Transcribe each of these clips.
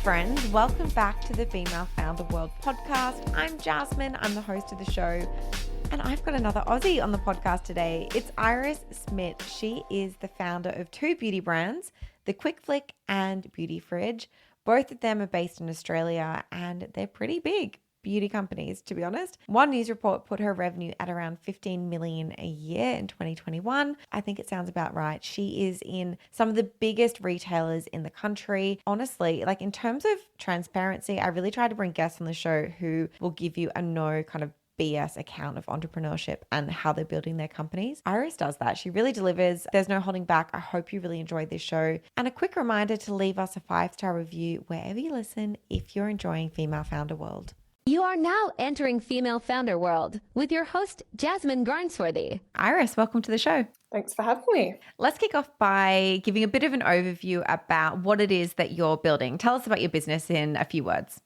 friends. Welcome back to the Female Founder World podcast. I'm Jasmine. I'm the host of the show. And I've got another Aussie on the podcast today. It's Iris Smit. She is the founder of two beauty brands, The Quick Flick and Beauty Fridge. Both of them are based in Australia and they're pretty big beauty companies, to be honest. One news report put her revenue at around 15 million a year in 2021. I think it sounds about right. She is in some of the biggest retailers in the country. Honestly, like in terms of transparency, I really try to bring guests on the show who will give you a no kind of BS account of entrepreneurship and how they're building their companies. Iris does that. She really delivers. There's no holding back. I hope you really enjoyed this show. And a quick reminder to leave us a 5-star review wherever you listen if you're enjoying Female Founder World. You are now entering Female Founder World with your host, Jasmine Garnsworthy. Iris, welcome to the show. Thanks for having me. Let's kick off by giving a bit of an overview about what it is that you're building. Tell us about your business in a few words.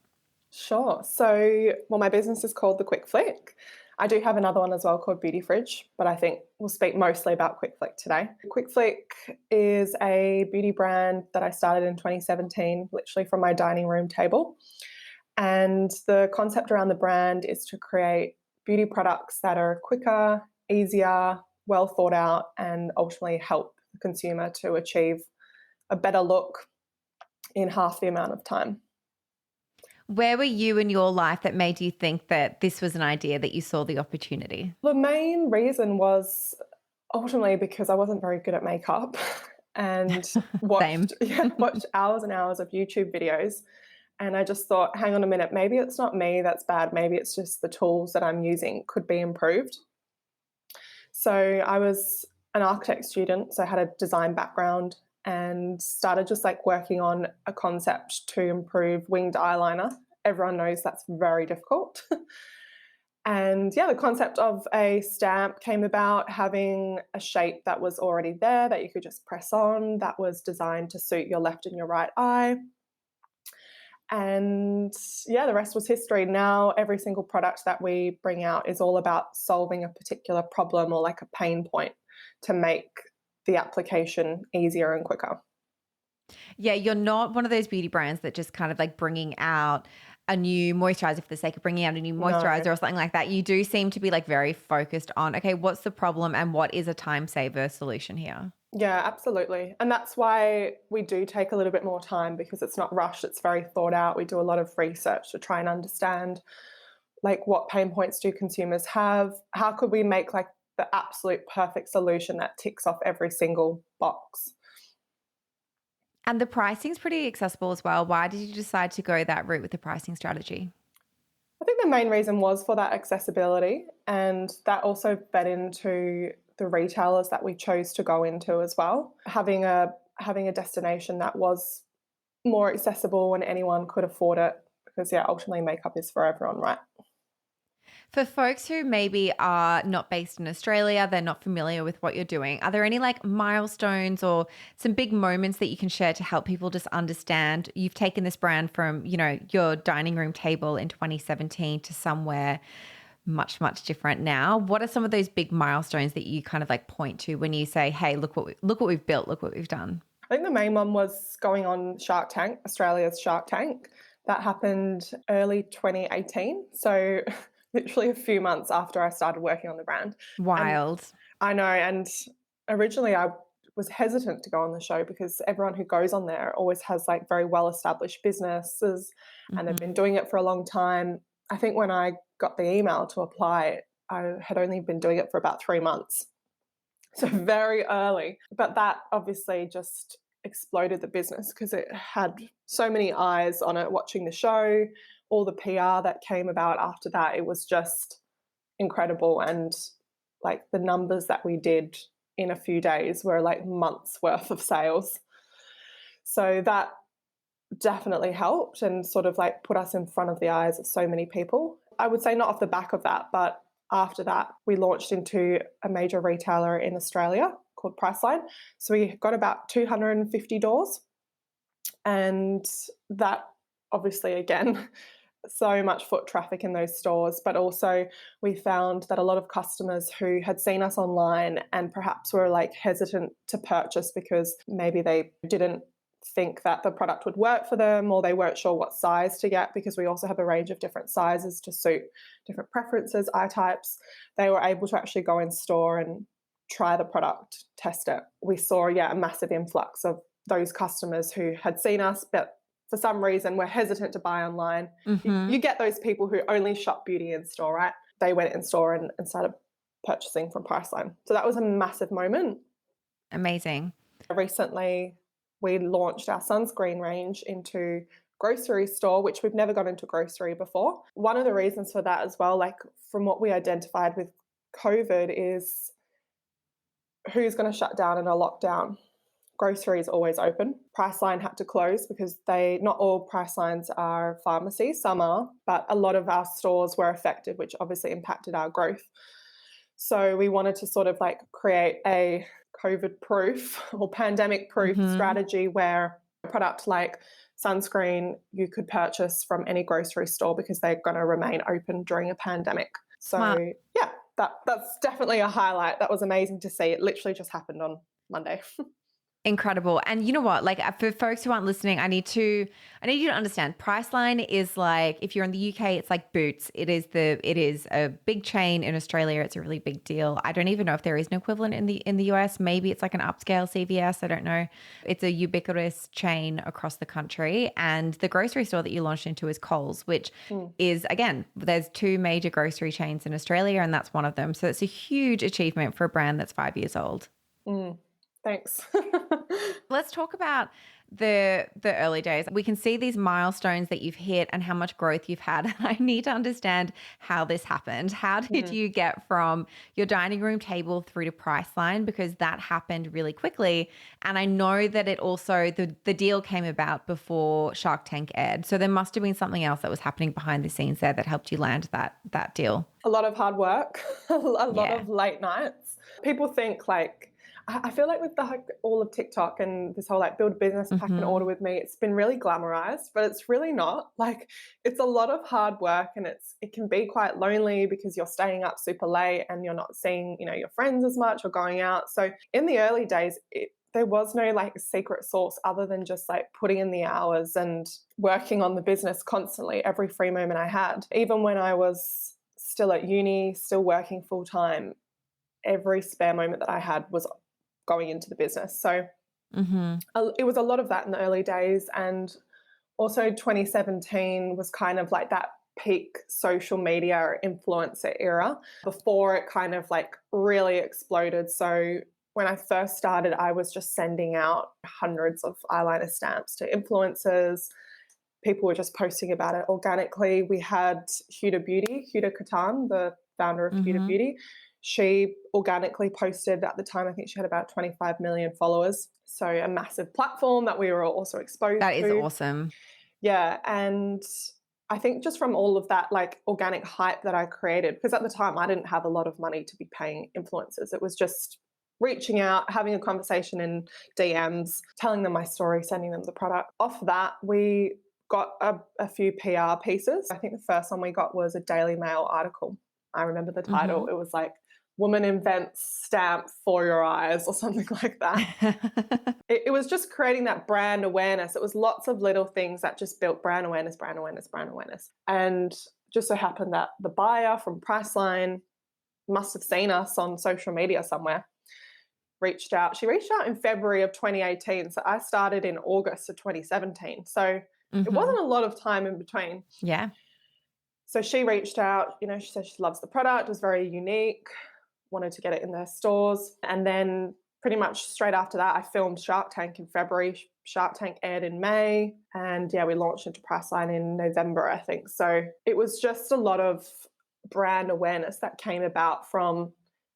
Sure. So, my business is called The Quick Flick. I do have another one as well called Beauty Fridge, but I think we'll speak mostly about Quick Flick today. Quick Flick is a beauty brand that I started in 2017, literally from my dining room table. And the concept around the brand is to create beauty products that are quicker, easier, well thought out, and ultimately help the consumer to achieve a better look in half the amount of time. Where were you in your life that made you think that this was an idea, that you saw the opportunity? The main reason was ultimately because I wasn't very good at makeup and watched hours and hours of YouTube videos. And I just thought, hang on a minute, maybe it's not me that's bad. Maybe it's just the tools that I'm using could be improved. So I was an architect student, so I had a design background and started just like working on a concept to improve winged eyeliner. Everyone knows that's very difficult. And yeah, the concept of a stamp came about, having a shape that was already there that you could just press on, that was designed to suit your left and your right eye. And yeah, the rest was history. Now every single product that we bring out is all about solving a particular problem or like a pain point to make the application easier and quicker. Yeah, you're not one of those beauty brands that just kind of like bringing out a new moisturizer for the sake of bringing out a new moisturizer or something like that. You do seem to be like very focused on, okay, what's the problem and what is a time saver solution here? Yeah, absolutely. And that's why we do take a little bit more time, because it's not rushed. It's very thought out. We do a lot of research to try and understand like what pain points do consumers have? How could we make like the absolute perfect solution that ticks off every single box? And the pricing's pretty accessible as well. Why did you decide to go that route with the pricing strategy? I think the main reason was for that accessibility, and that also fed into the retailers that we chose to go into as well. Having a destination that was more accessible and anyone could afford it, because yeah, ultimately makeup is for everyone, right? For folks who maybe are not based in Australia, they're not familiar with what you're doing, are there any like milestones or some big moments that you can share to help people just understand you've taken this brand from, you know, your dining room table in 2017 to somewhere much, much different now? What are some of those big milestones that you kind of like point to when you say, hey, look what we've built, look what we've done? I think the main one was going on Shark Tank, Australia's Shark Tank. That happened early 2018. So literally a few months after I started working on the brand. Wild. I know. And originally I was hesitant to go on the show because everyone who goes on there always has like very well-established businesses and they've been doing it for a long time. I think when I got the email to apply, I had only been doing it for about 3 months. So very early. But that obviously just exploded the business because it had so many eyes on it watching the show. All the PR that came about after that, it was just incredible. And like the numbers that we did in a few days were like months worth of sales. So that definitely helped and sort of like put us in front of the eyes of so many people. I would say not off the back of that, but after that, we launched into a major retailer in Australia called Priceline. So we got about 250 doors. And that obviously, again, so much foot traffic in those stores, but also we found that a lot of customers who had seen us online and perhaps were like hesitant to purchase because maybe they didn't think that the product would work for them, or they weren't sure what size to get, because we also have a range of different sizes to suit different preferences, eye types. They were able to actually go in store and try the product, test it. We saw, a massive influx of those customers who had seen us, but for some reason were hesitant to buy online. You get those people who only shop beauty in store, right? They went in store and started purchasing from Priceline. So that was a massive moment. Amazing. Recently, we launched our sunscreen range into grocery store, which we've never gone into grocery before. One of the reasons for that as well, like from what we identified with COVID, is who's going to shut down in a lockdown? Grocery is always open. Priceline had to close because not all Pricelines are pharmacies, some are, but a lot of our stores were affected, which obviously impacted our growth. So we wanted to sort of like create a COVID-proof or pandemic-proof strategy where a product like sunscreen you could purchase from any grocery store because they're going to remain open during a pandemic. So Smart. that's definitely a highlight. That was amazing to see. It literally just happened on Monday. Incredible. And you know what? Like for folks who aren't listening, I need you to understand. Priceline is like, if you're in the UK, it's like Boots. It is a big chain in Australia. It's a really big deal. I don't even know if there is an equivalent in the US. Maybe it's like an upscale CVS. I don't know. It's a ubiquitous chain across the country. And the grocery store that you launched into is Coles, which is, again, there's two major grocery chains in Australia, and that's one of them. So it's a huge achievement for a brand that's 5 years old. Thanks. Let's talk about the early days. We can see these milestones that you've hit and how much growth you've had. I need to understand how this happened. How did you get from your dining room table through to Priceline? Because that happened really quickly. And I know that it also, the deal came about before Shark Tank aired. So there must have been something else that was happening behind the scenes there that helped you land that deal. A lot of hard work, a lot of late nights. People think like, I feel like with all of TikTok and this whole like build a business, pack and order with me, it's been really glamorized, but it's really not. Like it's a lot of hard work, and it can be quite lonely because you're staying up super late and you're not seeing, your friends as much or going out. So in the early days, there was no like secret sauce other than just like putting in the hours and working on the business constantly every free moment I had. Even when I was still at uni, still working full time, every spare moment that I had was going into the business. So it was a lot of that in the early days. And also 2017 was kind of like that peak social media influencer era before it kind of like really exploded. So when I first started, I was just sending out hundreds of eyeliner stamps to influencers. People were just posting about it organically. We had Huda Katan, the founder of Huda Beauty. She organically posted at the time, I think she had about 25 million followers. So a massive platform that we were also exposed to. That is awesome. Yeah. And I think just from all of that like organic hype that I created, because at the time I didn't have a lot of money to be paying influencers. It was just reaching out, having a conversation in DMs, telling them my story, sending them the product. Off that, we got a few PR pieces. I think the first one we got was a Daily Mail article. I remember the title. It was like, Woman Invents Stamp for Your Eyes or something like that. it was just creating that brand awareness. It was lots of little things that just built brand awareness. And just so happened that the buyer from Priceline must have seen us on social media somewhere, reached out. She reached out in February of 2018. So I started in August of 2017. So it wasn't a lot of time in between. Yeah. So she reached out, she said she loves the product, it was very unique, wanted to get it in their stores. And then pretty much straight after that, I filmed Shark Tank in February. Shark Tank aired in May. And we launched into Priceline in November, I think. So it was just a lot of brand awareness that came about from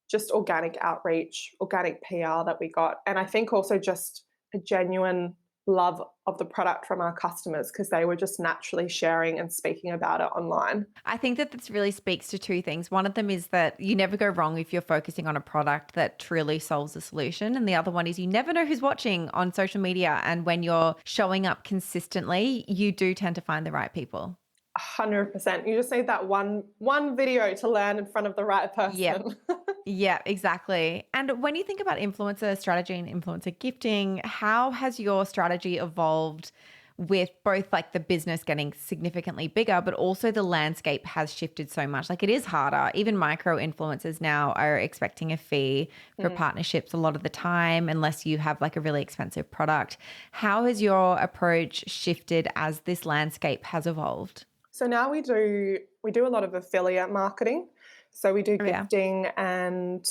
just organic outreach, organic PR that we got. And I think also just a genuine love of the product from our customers because they were just naturally sharing and speaking about it online. I think that this really speaks to two things. One of them is that you never go wrong if you're focusing on a product that truly solves a solution. And the other one is you never know who's watching on social media. And when you're showing up consistently, you do tend to find the right people. 100%. You just need that one video to land in front of the right Yep. person. Yeah, exactly. And when you think about influencer strategy and influencer gifting, how has your strategy evolved with both like the business getting significantly bigger, but also the landscape has shifted so much? Like it is harder. Even micro influencers now are expecting a fee for partnerships a lot of the time, unless you have like a really expensive product. How has your approach shifted as this landscape has evolved? So now we do a lot of affiliate marketing. So we do Oh, yeah. gifting, and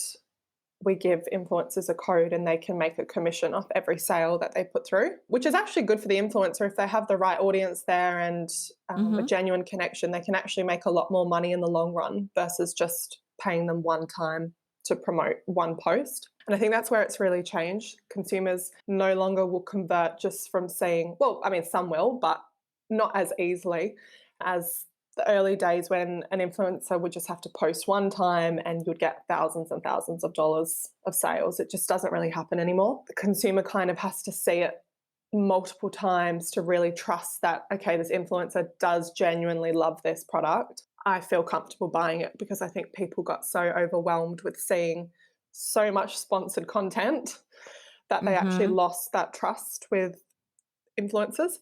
we give influencers a code and they can make a commission off every sale that they put through, which is actually good for the influencer. If they have the right audience there and a genuine connection, they can actually make a lot more money in the long run versus just paying them one time to promote one post. And I think that's where it's really changed. Consumers no longer will convert just from seeing, well, I mean, some will, but not as easily as the early days when an influencer would just have to post one time and you'd get thousands and thousands of dollars of sales. It just doesn't really happen anymore. The consumer kind of has to see it multiple times to really trust that, okay, this influencer does genuinely love this product. I feel comfortable buying it, because I think people got so overwhelmed with seeing so much sponsored content that they actually lost that trust with influencers.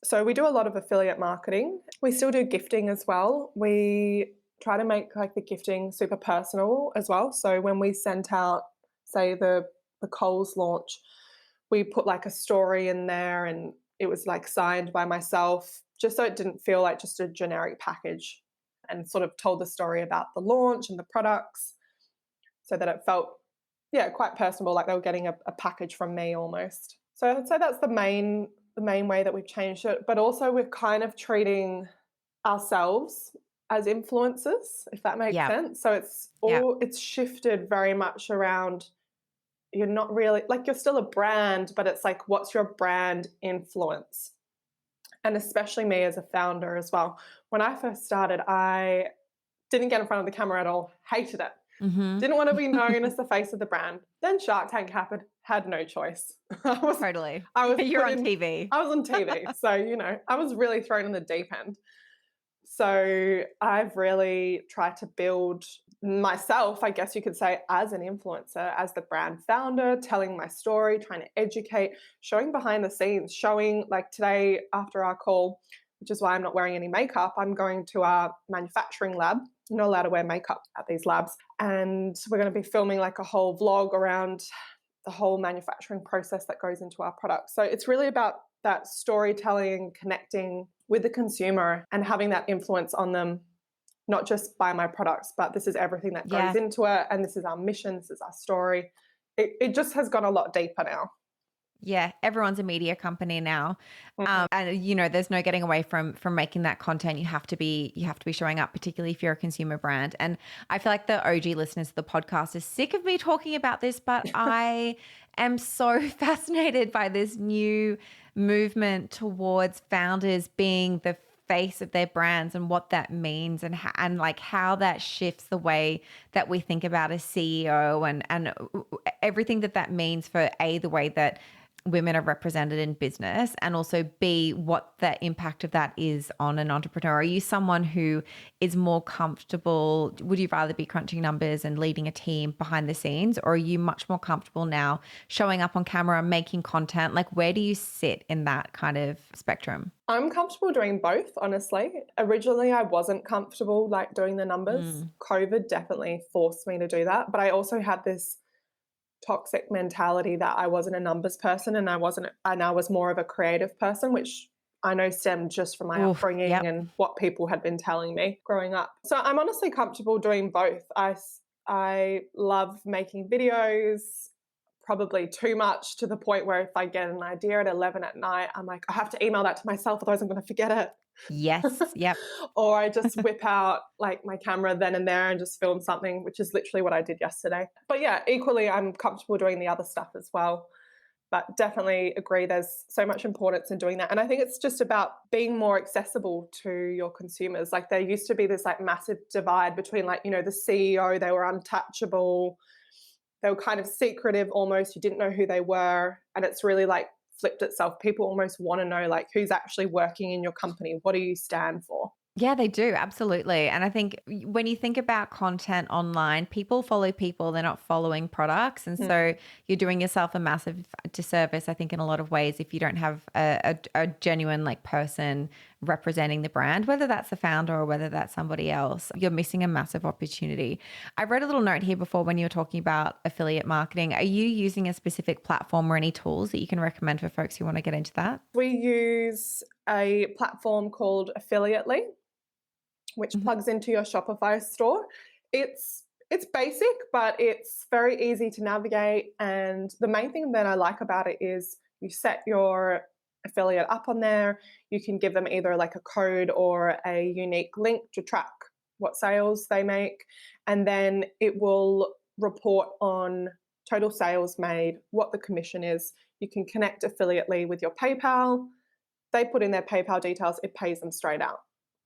So we do a lot of affiliate marketing. We still do gifting as well. We try to make like the gifting super personal as well. So when we sent out, say, the Coles launch, we put like a story in there and it was like signed by myself, just so it didn't feel like just a generic package, and sort of told the story about the launch and the products, so that it felt, yeah, quite personal, like they were getting a package from me almost. So I'd say that's the main way that we've changed it. But also we're kind of treating ourselves as influencers, if that makes sense. So it's shifted very much around, you're not really like, you're still a brand, but it's like, what's your brand influence? And especially me as a founder as well. When I first started, I didn't get in front of the camera at all, hated it. Didn't want to be known as the face of the brand. Then Shark Tank happened, had no choice. Totally. You're on TV. I was on TV. So, I was really thrown in the deep end. So I've really tried to build myself, I guess you could say, as an influencer, as the brand founder, telling my story, trying to educate, showing behind the scenes, showing, like today after our call, which is why I'm not wearing any makeup, I'm going to our manufacturing lab. You're not allowed to wear makeup at these labs. And we're going to be filming like a whole vlog around the whole manufacturing process that goes into our products. So it's really about that storytelling, connecting with the consumer and having that influence on them, not just by my products, but this is everything that goes into it. And this is our mission, this is our story. It just has gone a lot deeper now. Yeah, everyone's a media company now, and there's no getting away from making that content. You have to be showing up, particularly if you're a consumer brand. And I feel like the OG listeners of the podcast are sick of me talking about this, but I am so fascinated by this new movement towards founders being the face of their brands and what that means, and like how that shifts the way that we think about a CEO and everything that means for the way that women are represented in business, and also B, what the impact of that is on an entrepreneur. Are you someone who is more comfortable? Would you rather be crunching numbers and leading a team behind the scenes, or are you much more comfortable now showing up on camera, making content? Like, where do you sit in that kind of spectrum? I'm comfortable doing both, honestly. Originally, I wasn't comfortable like doing the numbers. COVID definitely forced me to do that. But I also had this toxic mentality that I wasn't a numbers person, and I was more of a creative person, which I know stemmed just from my upbringing and what people had been telling me growing up. So I'm honestly comfortable doing both. I love making videos, probably too much, to the point where if I get an idea at 11 at night, I'm like, I have to email that to myself, otherwise I'm going to forget it. Yes. Yep. Or I just whip out like my camera then and there and just film something, which is literally what I did yesterday. But yeah, equally, I'm comfortable doing the other stuff as well. But definitely agree, there's so much importance in doing that. And I think it's just about being more accessible to your consumers. Like there used to be this like massive divide between like, the CEO, they were untouchable. They were kind of secretive almost. You didn't know who they were. And it's really like flipped itself. People almost want to know like who's actually working in your company. What do you stand for? Yeah, they do. Absolutely. And I think when you think about content online, people follow people, they're not following products. And so you're doing yourself a massive disservice, I think, in a lot of ways, if you don't have a genuine like person representing the brand, whether that's the founder or whether that's somebody else, you're missing a massive opportunity. I read a little note here before when you were talking about affiliate marketing. Are you using a specific platform or any tools that you can recommend for folks who want to get into that? We use a platform called Affiliately, which plugs into your Shopify store. It's basic, but it's very easy to navigate. And the main thing that I like about it is you set your affiliate up on there. You can give them either like a code or a unique link to track what sales they make. And then it will report on total sales made, what the commission is. You can connect Affiliately with your PayPal. They put in their PayPal details, it pays them straight out.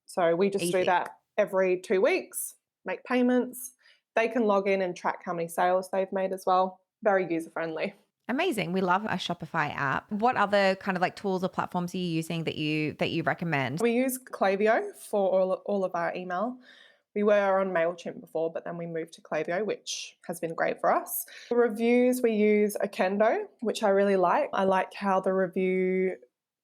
So we just do Easy. that every 2 weeks, make payments. They can log in and track how many sales they've made as well. Very user friendly. Amazing. We love a Shopify app. What other kind of like tools or platforms are you using that you recommend? We use Klaviyo for all of our email. We were on MailChimp before, but then we moved to Klaviyo, which has been great for us. The reviews, we use Okendo, which I really like. I like how the review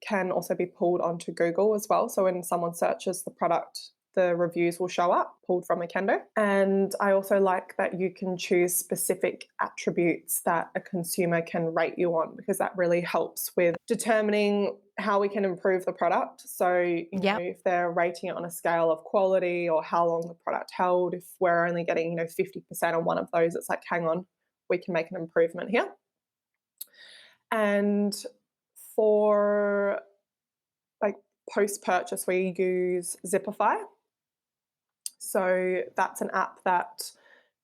can also be pulled onto Google as well. So when someone searches the product, the reviews will show up, pulled from Okendo. And I also like that you can choose specific attributes that a consumer can rate you on, because that really helps with determining how we can improve the product. So, if they're rating it on a scale of quality or how long the product held, if we're only getting, 50% on one of those, it's like, hang on, we can make an improvement here. And for like post-purchase, we use Zipify. So that's an app that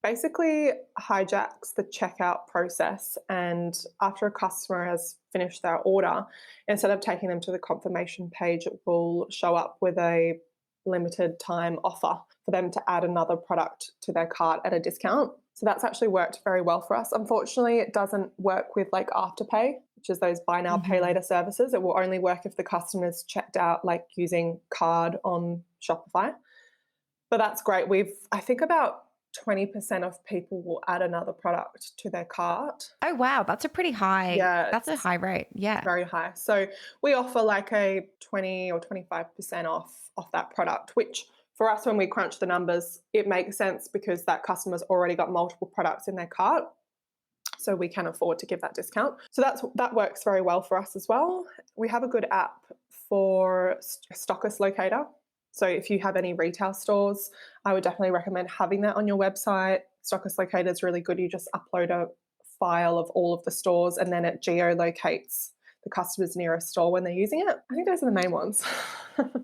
basically hijacks the checkout process. And after a customer has finished their order, instead of taking them to the confirmation page, it will show up with a limited time offer for them to add another product to their cart at a discount. So that's actually worked very well for us. Unfortunately, it doesn't work with like Afterpay, which is those buy now, pay later services. It will only work if the customer's checked out like using card on Shopify. But that's great. I think about 20% of people will add another product to their cart. Oh, wow. That's a pretty high. Yeah, That's a high rate. Yeah. very high. So we offer like a 20 or 25% off that product, which for us, when we crunch the numbers, it makes sense because that customer's already got multiple products in their cart. So we can afford to give that discount. So that works very well for us as well. We have a good app for Stockist Locator. So if you have any retail stores, I would definitely recommend having that on your website. Stockist Locator is really good. You just upload a file of all of the stores and then it geolocates the customer's nearest store when they're using it. I think those are the main ones.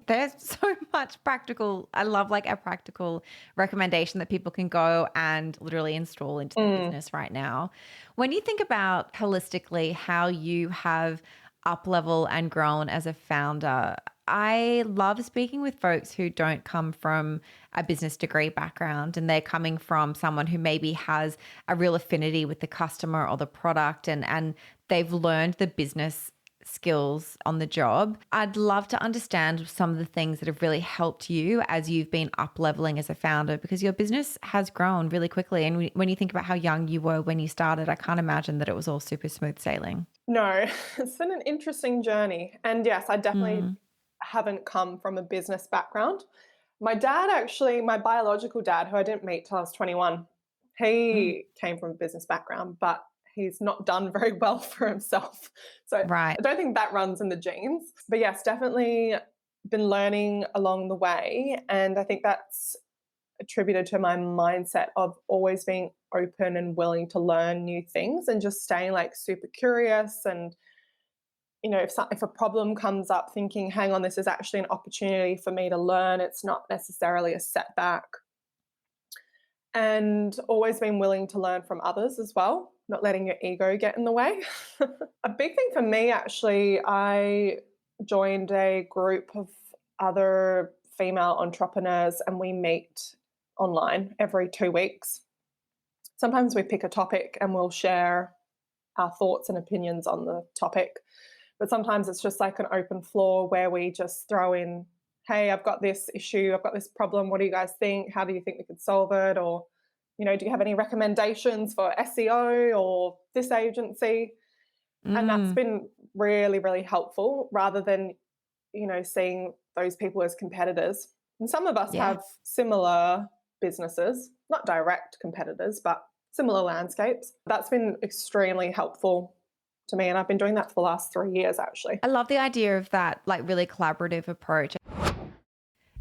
There's so much practical. I love like a practical recommendation that people can go and literally install into their business right now. When you think about holistically how you have up level and grown as a founder, I love speaking with folks who don't come from a business degree background and they're coming from someone who maybe has a real affinity with the customer or the product and they've learned the business skills on the job. I'd love to understand some of the things that have really helped you as you've been up leveling as a founder, because your business has grown really quickly. And when you think about how young you were when you started, I can't imagine that it was all super smooth sailing. No, it's been an interesting journey. And yes, I definitely haven't come from a business background. My dad, actually, my biological dad, who I didn't meet till I was 21, he came from a business background, but he's not done very well for himself. So Right. I don't think that runs in the genes. But yes, definitely been learning along the way. And I think that's attributed to my mindset of always being open and willing to learn new things and just staying like super curious. And if a problem comes up, thinking, hang on, this is actually an opportunity for me to learn. It's not necessarily a setback. And always been willing to learn from others as well, not letting your ego get in the way. A big thing for me, actually, I joined a group of other female entrepreneurs and we meet online every 2 weeks. Sometimes we pick a topic and we'll share our thoughts and opinions on the topic. But sometimes it's just like an open floor where we just throw in, hey, I've got this issue, I've got this problem. What do you guys think? How do you think we could solve it? Or, do you have any recommendations for SEO or this agency? And that's Mm, been really, really helpful rather than, seeing those people as competitors. And some of us yeah. have similar businesses, not direct competitors, but similar landscapes. That's been extremely helpful to me. And I've been doing that for the last 3 years, actually. I love the idea of that like really collaborative approach.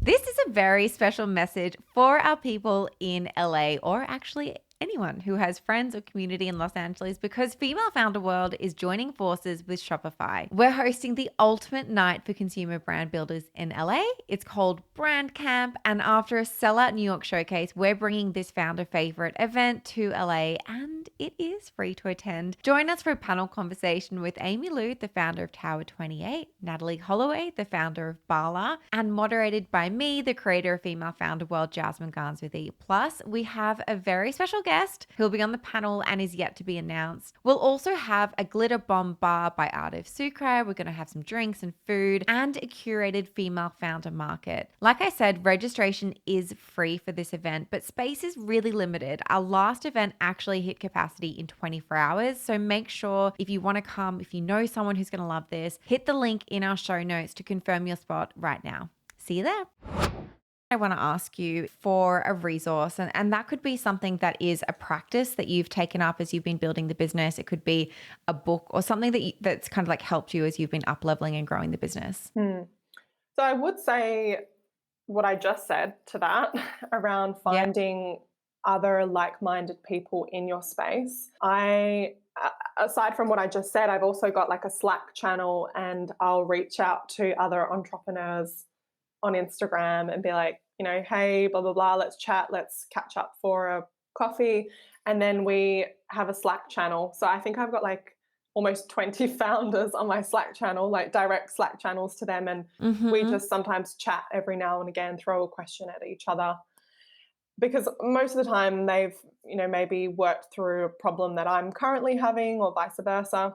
This is a very special message for our people in LA, or actually anyone who has friends or community in Los Angeles, because Female Founder World is joining forces with Shopify. We're hosting the ultimate night for consumer brand builders in LA. It's called Brand Camp, and after a sellout New York showcase, we're bringing this founder favorite event to LA, and it is free to attend. Join us for a panel conversation with Amy Liu, the founder of Tower 28, Natalie Holloway, the founder of Bala, and moderated by me, the creator of Female Founder World, Jasmine Garnsworthy. Plus, we have a very special guest who'll be on the panel and is yet to be announced. We'll also have a glitter bomb bar by Art of Sucre. We're going to have some drinks and food and a curated female founder market. Like I said, registration is free for this event, but space is really limited. Our last event actually hit capacity in 24 hours. So make sure if you want to come, if you know someone who's going to love this, hit the link in our show notes to confirm your spot right now. See you there. I want to ask you for a resource, and that could be something that is a practice that you've taken up as you've been building the business. It could be a book or something that's kind of like helped you as you've been up leveling and growing the business. So I would say what I just said to that around Yeah. finding other like-minded people in your space. Aside from what I just said, I've also got like a Slack channel, and I'll reach out to other entrepreneurs on Instagram and be like, hey, blah, blah, blah, let's chat, let's catch up for a coffee. And then we have a Slack channel. So I think I've got like almost 20 founders on my Slack channel, like direct Slack channels to them. And we just sometimes chat every now and again, throw a question at each other. Because most of the time they've, maybe worked through a problem that I'm currently having or vice versa.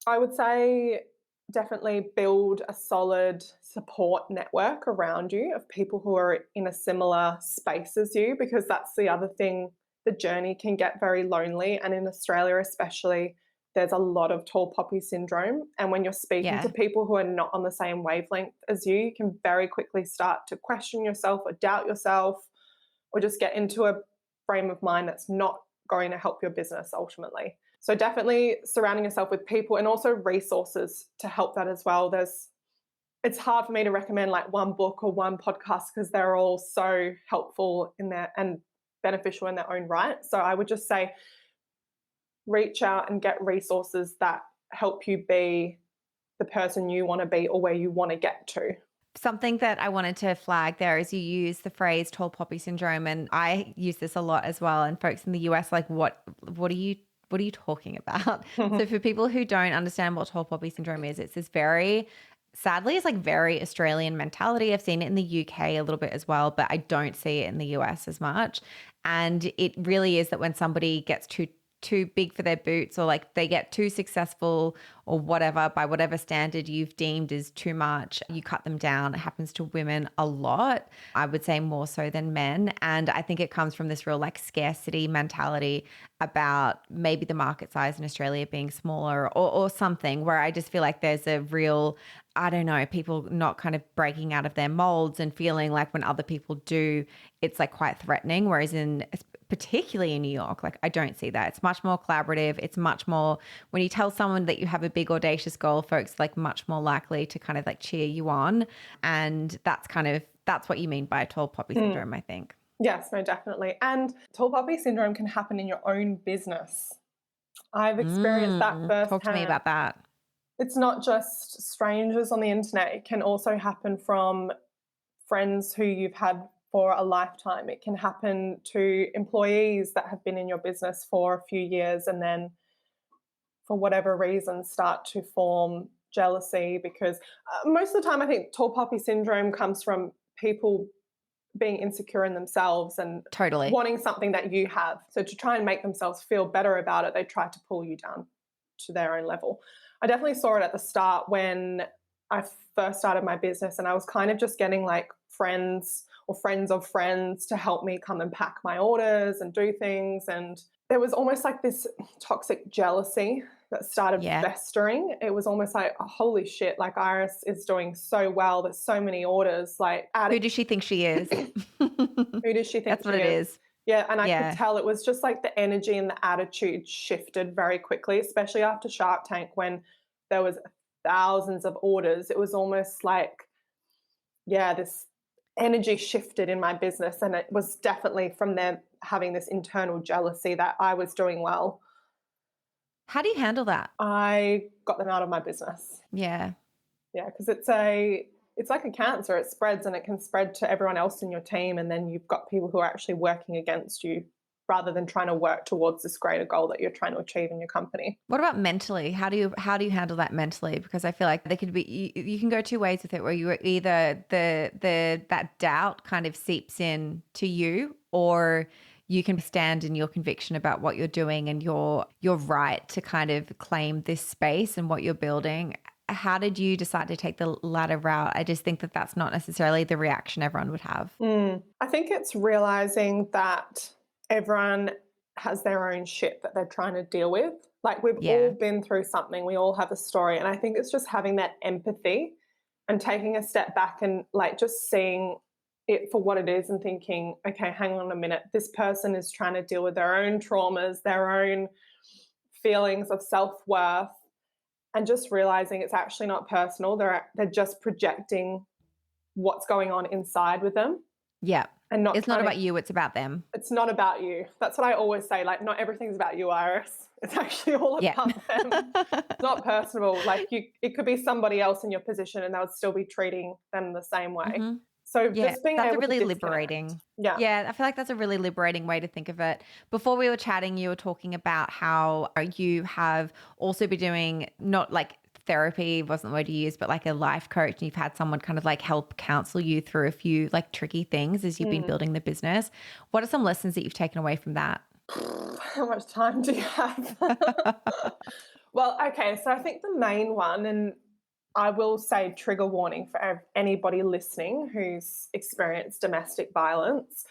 I would say definitely build a solid support network around you of people who are in a similar space as you, because that's the other thing. The journey can get very lonely. And in Australia, especially, there's a lot of tall poppy syndrome. And when you're speaking to people who are not on the same wavelength as you can very quickly start to question yourself or doubt yourself, or just get into a frame of mind that's not going to help your business ultimately. So definitely surrounding yourself with people, and also resources to help that as well. It's hard for me to recommend like one book or one podcast because they're all so helpful in there and beneficial in their own right. So I would just say reach out and get resources that help you be the person you want to be or where you want to get to. Something that I wanted to flag there is you use the phrase tall poppy syndrome, and I use this a lot as well. And folks in the US, like, what are you talking about? So for people who don't understand what tall poppy syndrome is, it's this sadly, it's like very Australian mentality. I've seen it in the UK a little bit as well, but I don't see it in the US as much. And it really is that when somebody gets too big for their boots, or like they get too successful or whatever, by whatever standard you've deemed is too much, you cut them down. It happens to women a lot, I would say more so than men. And I think it comes from this real like scarcity mentality about maybe the market size in Australia being smaller or something, where I just feel like there's a real, I don't know, people not kind of breaking out of their molds and feeling like when other people do, it's like quite threatening. Whereas particularly in New York, like I don't see that. It's much more collaborative. It's much more, when you tell someone that you have a big audacious goal, folks like much more likely to kind of like cheer you on. And that's what you mean by tall poppy syndrome, I think. Yes, no, definitely. And tall poppy syndrome can happen in your own business. I've experienced that firsthand. Talk to me about that. It's not just strangers on the internet. It can also happen from friends who you've had for a lifetime. It can happen to employees that have been in your business for a few years and then for whatever reason start to form jealousy, because most of the time I think tall poppy syndrome comes from people being insecure in themselves and Totally wanting something that you have. So to try and make themselves feel better about it, they try to pull you down to their own level. I definitely saw it at the start when I first started my business, and I was kind of just getting like friends or friends of friends to help me come and pack my orders and do things. And there was almost like this toxic jealousy that started Yeah. festering. It was almost like, oh, holy shit, like Iris is doing so well. There's so many orders. Like, Who does she think she is? who does she think That's what she it is? is. Yeah, and I could Yeah. tell it was just like the energy and the attitude shifted very quickly, especially after Shark Tank when there was thousands of orders. It was almost like, yeah, this energy shifted in my business, and it was definitely from them having this internal jealousy that I was doing well. How do you handle that? I got them out of my business. Yeah. Yeah, because it's like a cancer. It spreads, and it can spread to everyone else in your team, and then you've got people who are actually working against you rather than trying to work towards this greater goal that you're trying to achieve in your company. What about mentally? How do you handle that mentally? Because I feel like there could be you can go two ways with it, where you either the that doubt kind of seeps in to you, or you can stand in your conviction about what you're doing and your right to kind of claim this space and what you're building. How did you decide to take the latter route? I just think that that's not necessarily the reaction everyone would have. I think it's realizing that everyone has their own shit that they're trying to deal with. Like, we've all Yeah. been through something, we all have a story. And I think it's just having that empathy and taking a step back and like just seeing it for what it is and thinking, okay, hang on a minute. This person is trying to deal with their own traumas, their own feelings of self-worth, and just realizing it's actually not personal. They're just projecting what's going on inside with them, Yeah. and not It's not trying to, about you, it's about them. it's not about you. That's what I always say. Like, not everything's about you, Iris. It's actually all Yeah. about them. It's not personal. Like, it could be somebody else in your position, and they would still be treating them the same way. Mhm. So Yeah, just being that's a able to really disconnect. liberating. Yeah. Yeah, I feel like that's a really liberating way to think of it. Before we were chatting, you were talking about how you have also been doing not like therapy wasn't the word you used, but like a life coach, and you've had someone kind of like help counsel you through a few like tricky things as you've been building the business. What are some lessons that you've taken away from that? How much time do you have? Well, okay, so I think the main one, and I will say trigger warning for anybody listening who's experienced domestic violence.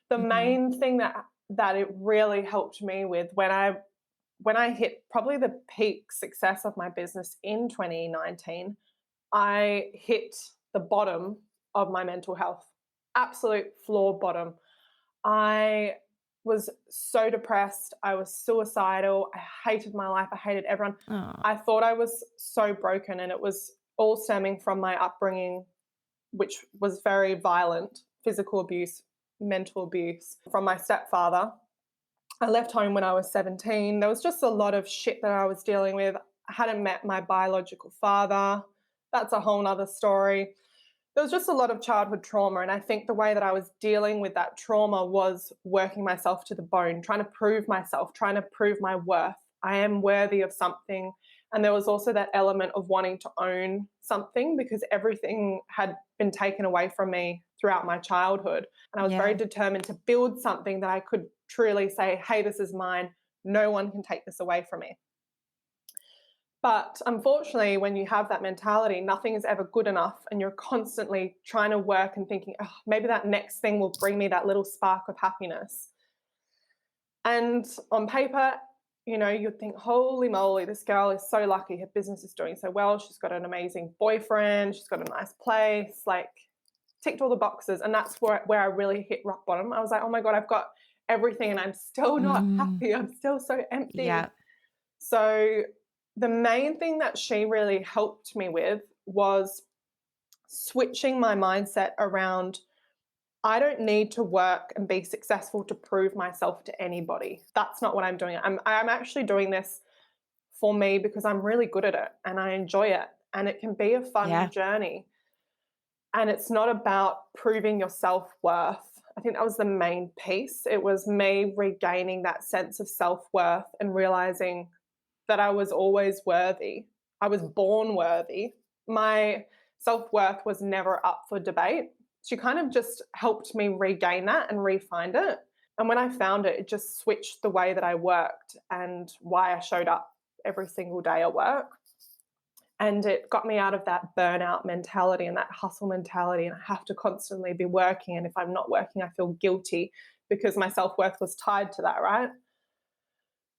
The Mhm. main thing that it really helped me with when I hit probably the peak success of my business in 2019, I hit the bottom of my mental health, absolute floor bottom. I was so depressed. I was suicidal. I hated my life. I hated everyone. Oh, I thought I was so broken, and it was all stemming from my upbringing, which was very violent, physical abuse, mental abuse from my stepfather. I left home when I was 17. There was just a lot of shit that I was dealing with. I hadn't met my biological father. That's a whole nother story. There was just a lot of childhood trauma. And I think the way that I was dealing with that trauma was working myself to the bone, trying to prove myself, trying to prove my worth. I am worthy of something. And there was also that element of wanting to own something because everything had been taken away from me throughout my childhood. And I was very yeah. determined to build something that I could truly say, hey, this is mine. No one can take this away from me. But unfortunately, when you have that mentality, nothing is ever good enough, and you're constantly trying to work and thinking, oh, maybe that next thing will bring me that little spark of happiness. And on paper, you'd think, holy moly, this girl is so lucky. Her business is doing so well. She's got an amazing boyfriend. She's got a nice place, like ticked all the boxes. And that's where I really hit rock bottom. I was like, oh my God, I've got everything and I'm still not Mm, happy. I'm still so empty. yeah. So the main thing that she really helped me with was switching my mindset around, I don't need to work and be successful to prove myself to anybody. That's not what I'm doing. I'm actually doing this for me because I'm really good at it and I enjoy it, and it can be a fun Yeah. journey. And it's not about proving your self-worth. I think that was the main piece. It was me regaining that sense of self-worth and realizing that I was always worthy. I was born worthy. My self-worth was never up for debate. She kind of just helped me regain that and re-find it. And when I found it, it just switched the way that I worked and why I showed up every single day at work. And it got me out of that burnout mentality and that hustle mentality. And I have to constantly be working. And if I'm not working, I feel guilty because my self-worth was tied to that, right?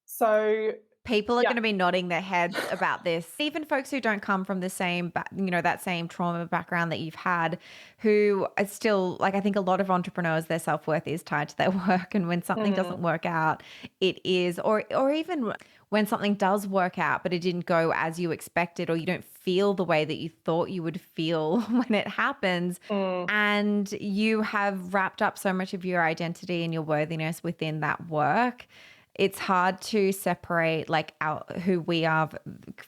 So People are yeah. going to be nodding their heads about this. Even folks who don't come from the same, that same trauma background that you've had, who are still, like, I think a lot of entrepreneurs, their self-worth is tied to their work. And when something doesn't work out, it is, or even when something does work out, but it didn't go as you expected, or you don't feel the way that you thought you would feel when it happens. And you have wrapped up so much of your identity and your worthiness within that work. It's hard to separate who we are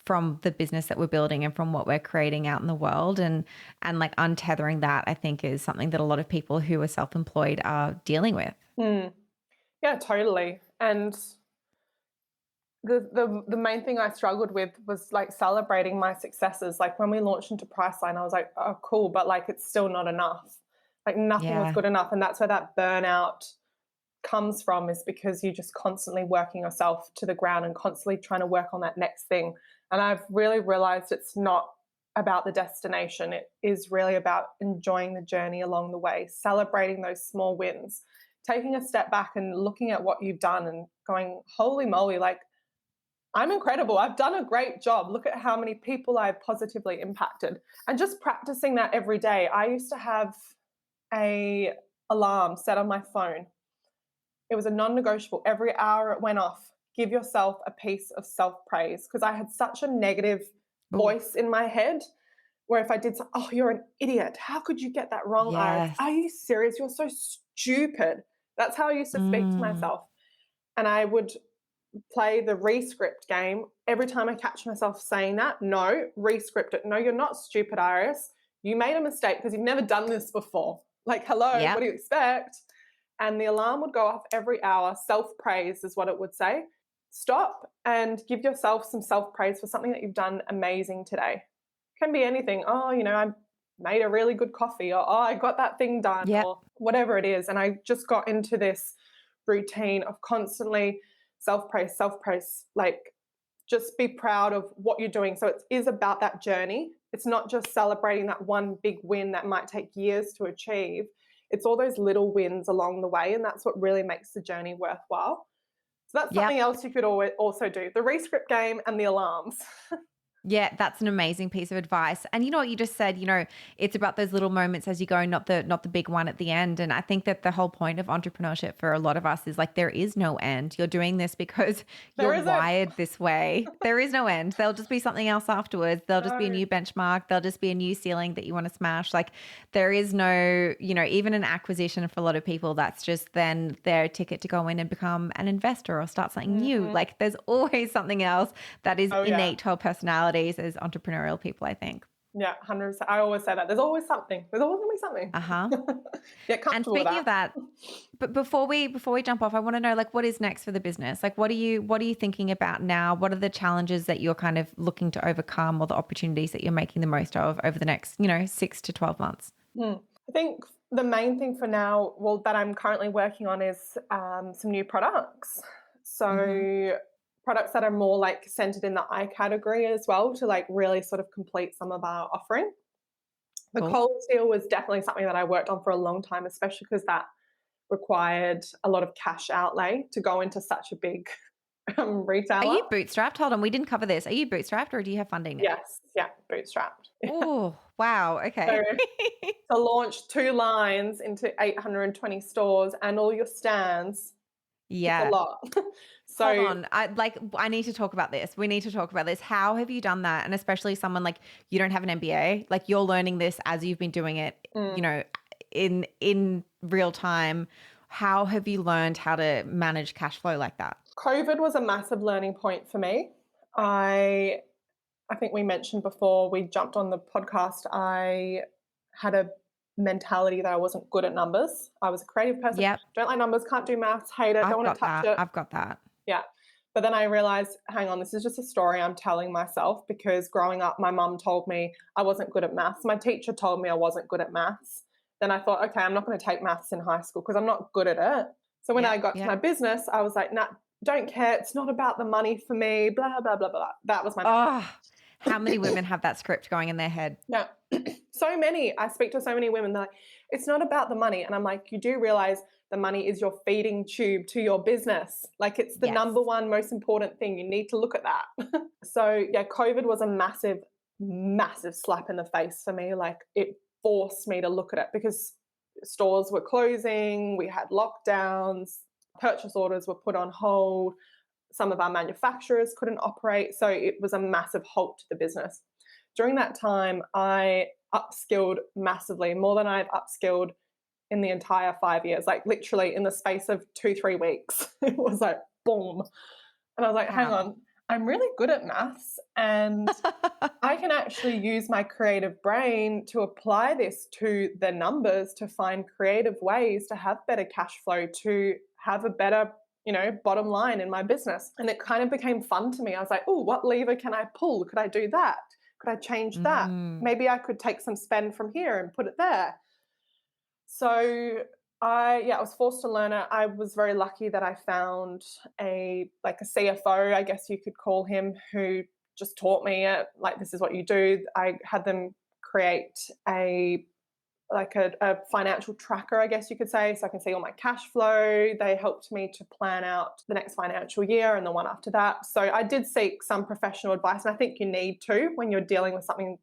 from the business that we're building and from what we're creating out in the world, and like untethering that, I think, is something that a lot of people who are self-employed are dealing with. Yeah, totally. And the main thing I struggled with was like celebrating my successes. Like when we launched into Priceline, I was like, oh, cool, but like it's still not enough. Like nothing was good enough. And that's where that burnout comes from, is because you're just constantly working yourself to the ground and constantly trying to work on that next thing. And I've really realized it's not about the destination. It is really about enjoying the journey along the way, celebrating those small wins, taking a step back and looking at what you've done and going, holy moly, like I'm incredible. I've done a great job. Look at how many people I've positively impacted. And just practicing that every day. I used to have a alarm set on my phone. It was a non-negotiable. Every hour it went off. Give yourself a piece of self-praise, because I had such a negative voice in my head where if I did something, oh, you're an idiot. How could you get that wrong, Iris? Are you serious? You're so stupid. That's how I used to speak to myself. And I would play the re-script game. Every time I catch myself saying that, no, re-script it. No, you're not stupid, Iris. You made a mistake because you've never done this before. Like, hello, what do you expect? And the alarm would go off every hour. Self-praise is what it would say. Stop and give yourself some self-praise for something that you've done amazing today. It can be anything. Oh, I made a really good coffee, or oh, I got that thing done, or whatever it is. And I just got into this routine of constantly self-praise, like just be proud of what you're doing. So it is about that journey. It's not just celebrating that one big win that might take years to achieve. It's all those little wins along the way, and that's what really makes the journey worthwhile. So that's something else you could also do, the re-script game and the alarms. Yeah, that's an amazing piece of advice. And you know what you just said, it's about those little moments as you go, not the big one at the end. And I think that the whole point of entrepreneurship for a lot of us is like, there is no end. You're doing this because you're wired this way. There is no end. There'll just be something else afterwards. There'll just be a new benchmark. There'll just be a new ceiling that you want to smash. Like there is no, even an acquisition for a lot of people, that's just then their ticket to go in and become an investor or start something new. Like there's always something else that is innate to our personality as entrepreneurial people, I think. Yeah, 100%. I always say that. There's always something. There's always going to be something. Get comfortable and speaking of that, but before we jump off, I want to know, like, what is next for the business? Like, what are you thinking about now? What are the challenges that you're kind of looking to overcome, or the opportunities that you're making the most of over the next, 6 to 12 months? I think the main thing for now, that I'm currently working on is some new products. So products that are more like centered in the eye category as well, to like really sort of complete some of our offering. The cold seal was definitely something that I worked on for a long time, especially because that required a lot of cash outlay to go into such a big retailer. Are you bootstrapped? Hold on, we didn't cover this. Are you bootstrapped or do you have funding now? Yes, yeah, bootstrapped. Oh, wow. Okay. So to launch 2 lines into 820 stores and all your stands, it's a lot. So hold on. I need to talk about this. We need to talk about this. How have you done that? And especially someone like you don't have an MBA, like you're learning this as you've been doing it, in real time. How have you learned how to manage cash flow like that? COVID was a massive learning point for me. I think we mentioned before we jumped on the podcast, I had a mentality that I wasn't good at numbers. I was a creative person. Don't like numbers, can't do maths, hate it, don't want to touch it. I've got that. Yeah. But then I realized, hang on, this is just a story I'm telling myself, because growing up, my mum told me I wasn't good at maths. My teacher told me I wasn't good at maths. Then I thought, okay, I'm not going to take maths in high school because I'm not good at it. So when I got to my business, I was like, nah, don't care. It's not about the money for me, blah, blah, blah, blah. That was my How many women have that script going in their head? Yeah. So many. I speak to so many women, they're like, it's not about the money. And I'm like, you do realize the money is your feeding tube to your business. Like it's the Yes. number one most important thing. You need to look at that. So yeah, COVID was a massive, massive slap in the face for me. Like it forced me to look at it because stores were closing, we had lockdowns, purchase orders were put on hold, some of our manufacturers couldn't operate. So it was a massive halt to the business. During that time, I upskilled massively, more than I've upskilled in the entire 5 years, like literally in the space of 2-3 weeks. It was like, boom. And I was like, hang on, I'm really good at maths and I can actually use my creative brain to apply this to the numbers to find creative ways to have better cash flow, to have a better, bottom line in my business. And it kind of became fun to me. I was like, oh, what lever can I pull? Could I do that? Could I change that? Maybe I could take some spend from here and put it there. So I was forced to learn it. I was very lucky that I found a CFO, I guess you could call him, who just taught me it. Like, this is what you do. I had them create a financial tracker, I guess you could say, so I can see all my cash flow. They helped me to plan out the next financial year and the one after that. So I did seek some professional advice, and I think you need to when you're dealing with something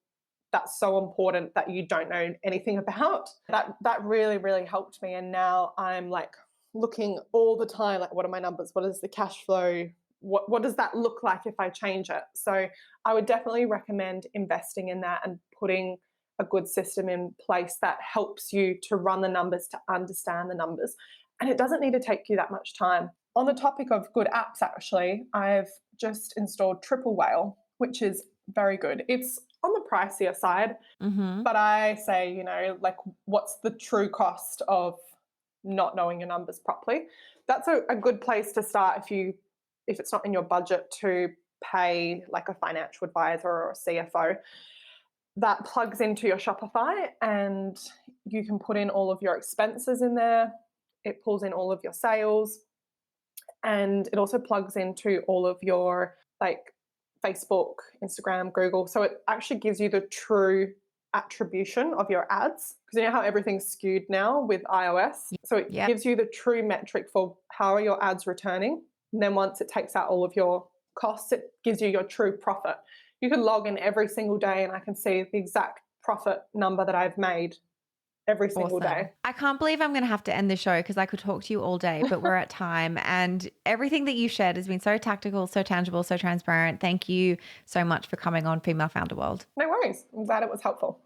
that's so important that you don't know anything about. That really, really helped me. And now I'm like looking all the time, like, what are my numbers? What is the cash flow? What does that look like if I change it? So I would definitely recommend investing in that and putting a good system in place that helps you to run the numbers, to understand the numbers. And it doesn't need to take you that much time. On the topic of good apps, actually, I've just installed Triple Whale, which is very good. It's on the pricier side, but I say, what's the true cost of not knowing your numbers properly? That's a good place to start if it's not in your budget to pay like a financial advisor or a CFO. That plugs into your Shopify and you can put in all of your expenses in there. It pulls in all of your sales, and it also plugs into all of your Facebook, Instagram, Google. So it actually gives you the true attribution of your ads, because you know how everything's skewed now with iOS. So it gives you the true metric for how are your ads returning. And then once it takes out all of your costs, it gives you your true profit. You can log in every single day and I can see the exact profit number that I've made every single day. I can't believe I'm going to have to end the show because I could talk to you all day, but we're at time, and everything that you shared has been so tactical, so tangible, so transparent. Thank you so much for coming on Female Founder World. No worries. I'm glad it was helpful.